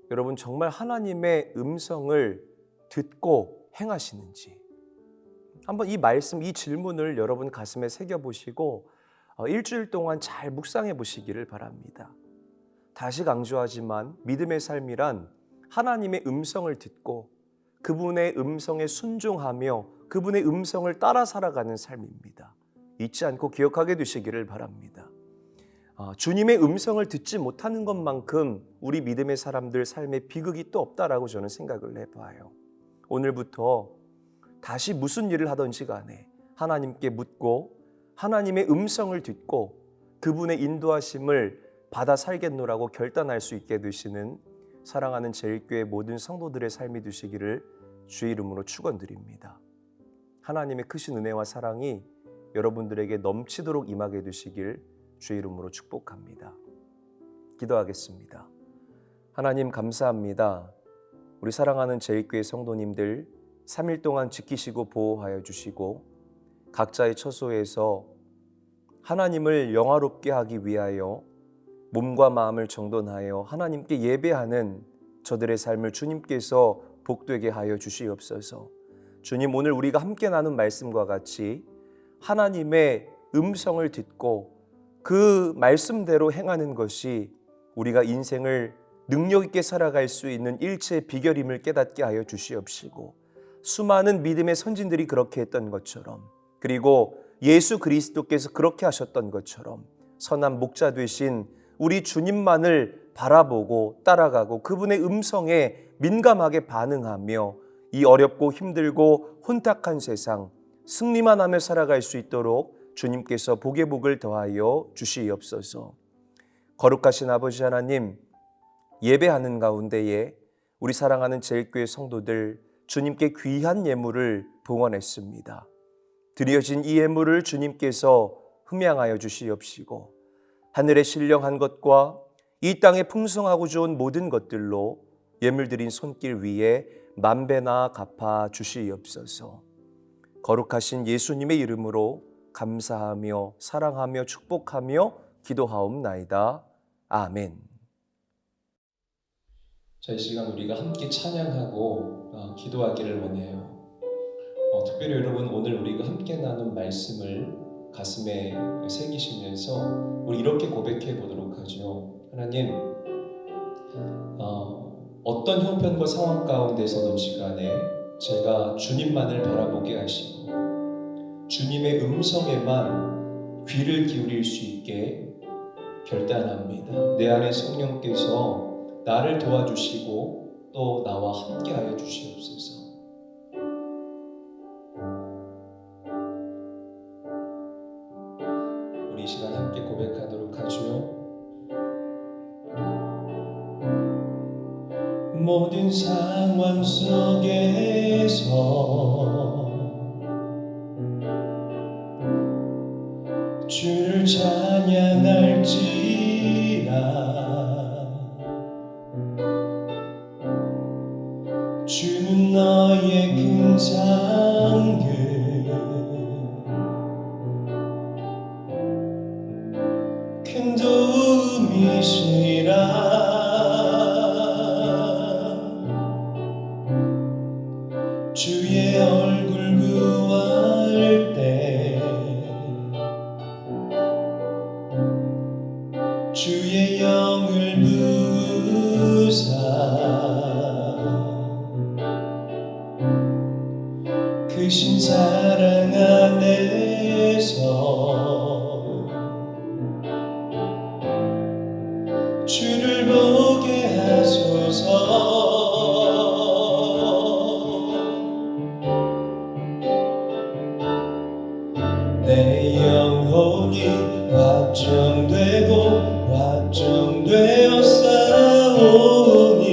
여러분 정말 하나님의 음성을 듣고 행하시는지 한번 이 말씀, 이 질문을 여러분 가슴에 새겨보시고 일주일 동안 잘 묵상해 보시기를 바랍니다. 다시 강조하지만 믿음의 삶이란 하나님의 음성을 듣고 그분의 음성에 순종하며 그분의 음성을 따라 살아가는 삶입니다. 잊지 않고 기억하게 되시기를 바랍니다. 주님의 음성을 듣지 못하는 것만큼 우리 믿음의 사람들 삶에 비극이 또 없다라고 저는 생각을 해봐요. 오늘부터 다시 무슨 일을 하든지 간에 하나님께 묻고 하나님의 음성을 듣고 그분의 인도하심을 받아 살겠노라고 결단할 수 있게 되시는 사랑하는 제1교회 모든 성도들의 삶이 되시기를 주의 이름으로 축원드립니다. 하나님의 크신 은혜와 사랑이 여러분들에게 넘치도록 임하게 되시길 주의 이름으로 축복합니다. 기도하겠습니다. 하나님 감사합니다. 우리 사랑하는 제1교회 성도님들 3일 동안 지키시고 보호하여 주시고 각자의 처소에서 하나님을 영화롭게 하기 위하여 몸과 마음을 정돈하여 하나님께 예배하는 저들의 삶을 주님께서 복되게 하여 주시옵소서. 주님, 오늘 우리가 함께 나눈 말씀과 같이 하나님의 음성을 듣고 그 말씀대로 행하는 것이 우리가 인생을 능력 있게 살아갈 수 있는 일체의 비결임을 깨닫게 하여 주시옵시고 수많은 믿음의 선진들이 그렇게 했던 것처럼 그리고 예수 그리스도께서 그렇게 하셨던 것처럼 선한 목자 되신 우리 주님만을 바라보고 따라가고 그분의 음성에 민감하게 반응하며 이 어렵고 힘들고 혼탁한 세상 승리만 하며 살아갈 수 있도록 주님께서 복의 복을 더하여 주시옵소서. 거룩하신 아버지 하나님, 예배하는 가운데에 우리 사랑하는 제1교회 성도들 주님께 귀한 예물을 봉헌했습니다. 드려진 이 예물을 주님께서 흠양하여 주시옵시고 하늘에 신령한 것과 이 땅에 풍성하고 좋은 모든 것들로 예물 드린 손길 위에 만배나 갚아 주시옵소서. 거룩하신 예수님의 이름으로 감사하며 사랑하며 축복하며 기도하옵나이다. 아멘. 자, 이 시간 우리가 함께 찬양하고 기도하기를 원해요. 특별히 여러분, 오늘 우리가 함께 나눈 말씀을 가슴에 새기시면서 우리 이렇게 고백해 보도록 하죠. 하나님, 어떤 형편과 상황 가운데서든지 간에 제가 주님만을 바라보게 하시고 주님의 음성에만 귀를 기울일 수 있게 결단합니다. 내 안에 성령께서 나를 도와주시고 또 나와 함께하여 주시옵소서. 우리 이 시간 함께 고백하도록 하죠. 모든 상황 속에서 주를 찬양할지라. 주는 너의 큰 상급 큰 도움이시라. 주의 얼굴 구할 때 주의 영을 부으사 크신 사랑 안에서 주를 보게 하소서. 내 영혼이 확정되고 확정되어 싸우니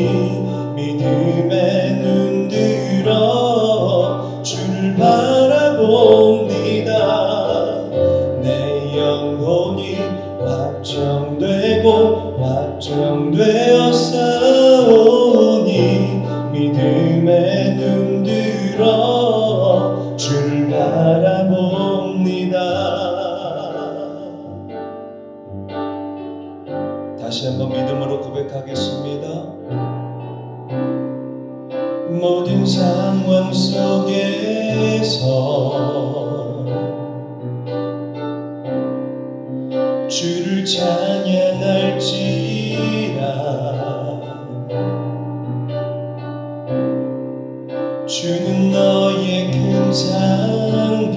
믿음의 눈 들어 주를 바라봅니다. 내 영혼이 확정되고 확정되어 싸우니 믿음의 눈 들어 주를 바라봅니다. 다시 한번 믿음으로 고백하겠습니다. 모든 상황 속에서 주를 찬양할지라. 주는 너의 큰 상급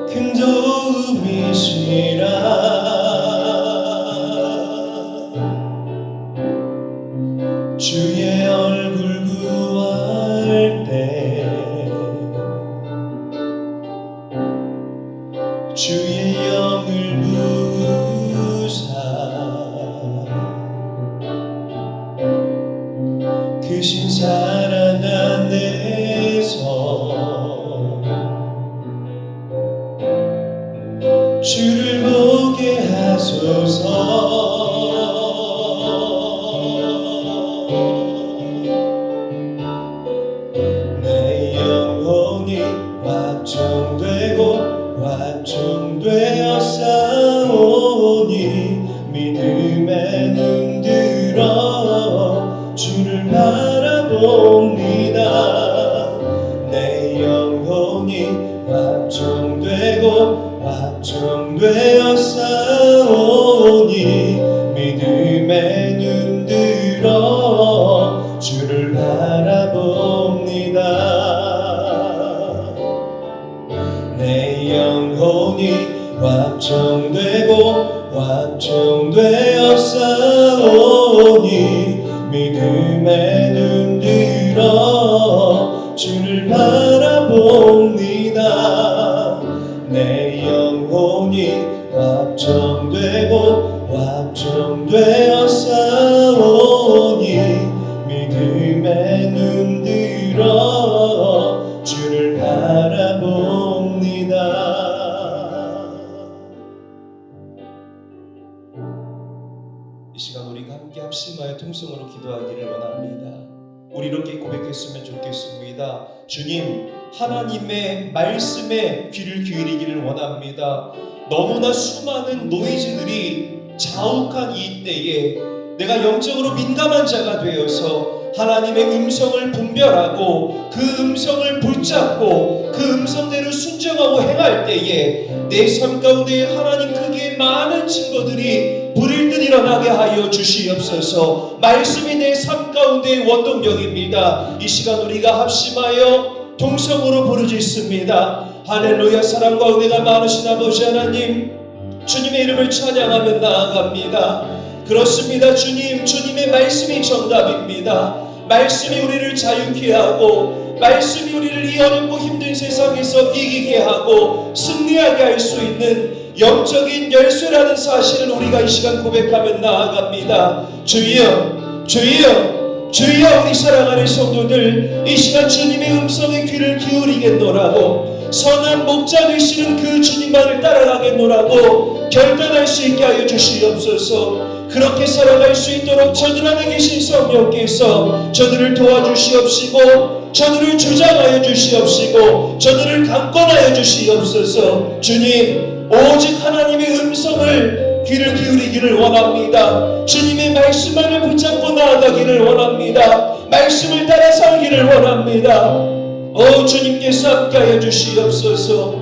큰 도움이시라. 주의 얼굴 구할 때 주의 영을 부으사 크신 사랑 안에서 주를 보게 하소서. 내 영혼이 확정되고 확정되어 싸우니 믿음의 눈 들어 주를 바라봅니다. 내 영혼이 확정되고 확정되어 싸우니 믿음의 눈 들어 주를 바라봅니다. 내 영혼이 확정되고 확정되어 싸우니 믿음의 눈 들어 주를 바라봅니다. 내 영혼이 확정되고 확정되어 싸우니 주님, 하나님의 말씀에 귀를 기울이기를 원합니다. 너무나 수많은 노이즈들이 자욱한 이 때에 내가 영적으로 민감한 자가 되어서 하나님의 음성을 분별하고 그 음성을 붙잡고 그 음성대로 순종하고 행할 때에 내 삶 가운데 하나님 크기의 많은 증거들이 불일 듯 일어나게 하여 주시옵소서. 말씀이 내 삶 가운데의 원동력입니다. 이 시간 우리가 합심하여 동성으로 부르짖습니다. 할렐루야. 사랑과 은혜가 많으신 아버지 하나님, 주님의 이름을 찬양하며 나아갑니다. 그렇습니다. 주님, 주님의 말씀이 정답입니다. 말씀이 우리를 자유케 하고 말씀이 우리를 이 어렵고 힘든 세상에서 이기게 하고 승리하게 할 수 있는 영적인 열쇠라는 사실을 우리가 이 시간 고백하며 나아갑니다. 주여, 주여, 주여. 우리 사랑하는 성도들, 이 시간 주님의 음성에 귀를 기울이겠노라고, 선한 목자 되시는 그 주님만을 따라가겠노라고 결단할 수 있게 하여 주시옵소서. 그렇게 살아갈 수 있도록 저들 안에 계신 성령께서 저들을 도와주시옵시고 저들을 주장하여 주시옵시고 저들을 강권하여 주시옵소서. 주님, 오직 하나님의 음성을 귀를 기울이기를 원합니다. 주님의 말씀만을 붙잡고 나아가기를 원합니다. 말씀을 따라 살기를 원합니다. 오, 주님께서 함께하여 주시옵소서.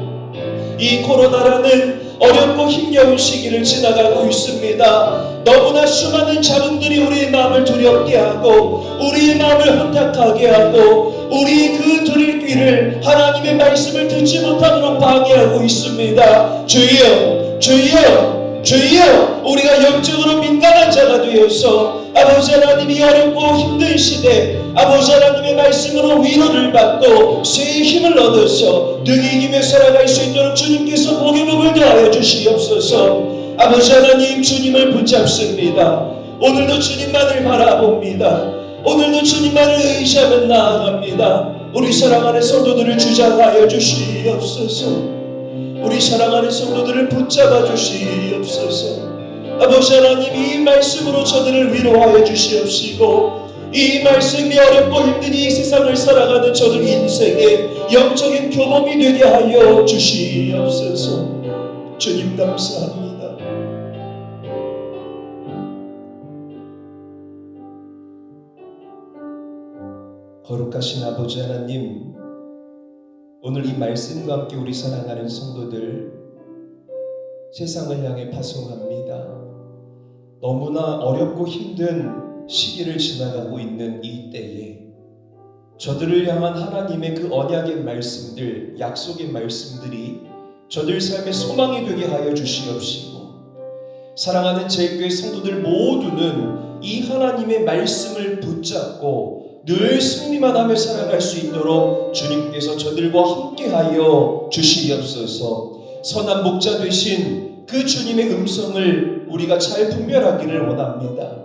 이 코로나라는 어렵고 힘겨운 시기를 지나가고 있습니다. 너무나 수많은 잡음들이 우리의 마음을 두렵게 하고 우리의 마음을 혼탁하게 하고 우리 그 들을 귀를 하나님의 말씀을 듣지 못하도록 방해하고 있습니다. 주여, 주여, 주여. 우리가 영적으로 민감한 자가 되어서 아버지 하나님이 어렵고 힘든 시대 아버지 하나님의 말씀으로 위로를 받고 새 힘을 얻어서 능히 이기며 살아갈 수 있도록 주님께서 복의 복을 더하여 주시옵소서. 아버지 하나님, 주님을 붙잡습니다. 오늘도 주님만을 바라봅니다. 오늘도 주님만을 의지하며 나아갑니다. 우리 사랑하는 성도들을 주장하여 주시옵소서. 우리 사랑하는 성도들을 붙잡아 주시옵소서. 아버지 하나님, 이 말씀으로 저들을 위로하여 주시옵시고 이 말씀이 어렵고 힘든 이 세상을 살아가는 저들 인생의 영적인 교범이 되게 하여 주시옵소서. 주님 감사합니다. 거룩하신 아버지 하나님, 오늘 이 말씀과 함께 우리 사랑하는 성도들 세상을 향해 파송합니다. 너무나 어렵고 힘든 시기를 지나가고 있는 이 때에 저들을 향한 하나님의 그 언약의 말씀들, 약속의 말씀들이 저들 삶의 소망이 되게 하여 주시옵시고 사랑하는 제일교회 성도들 모두는 이 하나님의 말씀을 붙잡고 늘 승리만 하며 살아갈 수 있도록 주님께서 저들과 함께하여 주시옵소서. 선한 목자 되신 그 주님의 음성을 우리가 잘 분별하기를 원합니다.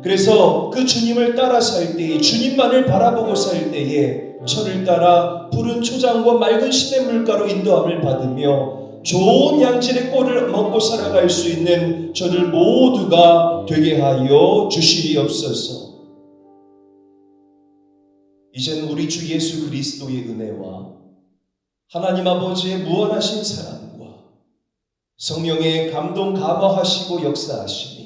그래서 그 주님을 따라 살 때에, 주님만을 바라보고 살 때에 저를 따라 푸른 초장과 맑은 시냇물가로 인도함을 받으며 좋은 양질의 꼴을 먹고 살아갈 수 있는 저들 모두가 되게 하여 주시옵소서. 이제는 우리 주 예수 그리스도의 은혜와 하나님 아버지의 무한하신 사랑과 성령의 감동 감화하시고 역사하심이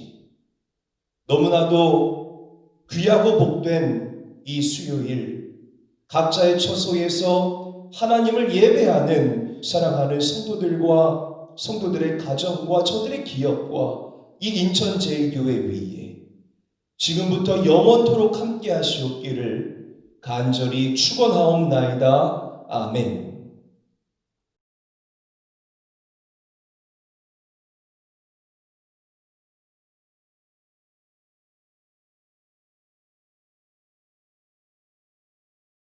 너무나도 귀하고 복된 이 수요일 각자의 처소에서 하나님을 예배하는 사랑하는 성도들과 성도들의 가정과 저들의 기업과 이 인천제일교회 위에 지금부터 영원토록 함께 하시옵기를 간절히 축원하옵나이다. 아멘.